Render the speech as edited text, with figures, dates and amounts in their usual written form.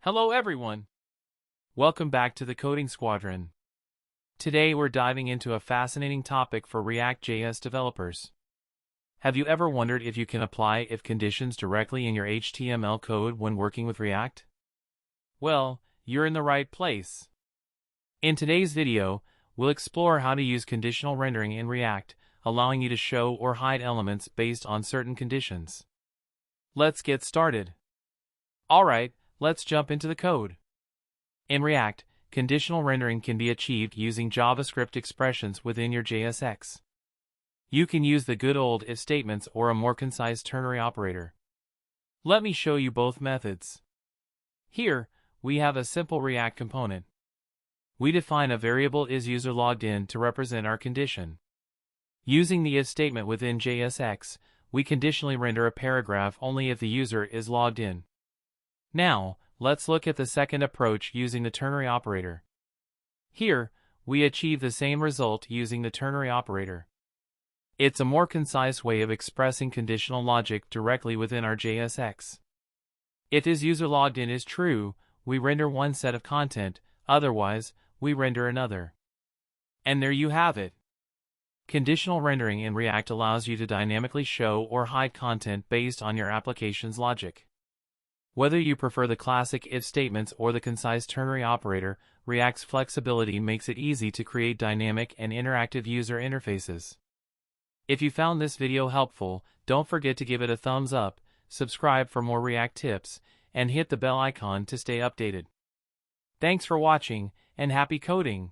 Hello everyone! Welcome back to the Coding Squadron. Today we're diving into a fascinating topic for React.js developers. Have you ever wondered if you can apply if conditions directly in your HTML code when working with React? Well, you're in the right place. In today's video, we'll explore how to use conditional rendering in React, allowing you to show or hide elements based on certain conditions. Let's get started. Alright, let's jump into the code. In React, conditional rendering can be achieved using JavaScript expressions within your JSX. You can use the good old if statements or a more concise ternary operator. Let me show you both methods. Here, we have a simple React component. We define a variable isUserLoggedIn to represent our condition. Using the if statement within JSX, we conditionally render a paragraph only if the user is logged in. Now, let's look at the second approach using the ternary operator. Here, we achieve the same result using the ternary operator. It's a more concise way of expressing conditional logic directly within our JSX. If isUserLoggedIn is true, we render one set of content, otherwise, we render another. And there you have it. Conditional rendering in React allows you to dynamically show or hide content based on your application's logic. Whether you prefer the classic if statements or the concise ternary operator, React's flexibility makes it easy to create dynamic and interactive user interfaces. If you found this video helpful, don't forget to give it a thumbs up, subscribe for more React tips, and hit the bell icon to stay updated. Thanks for watching, and happy coding!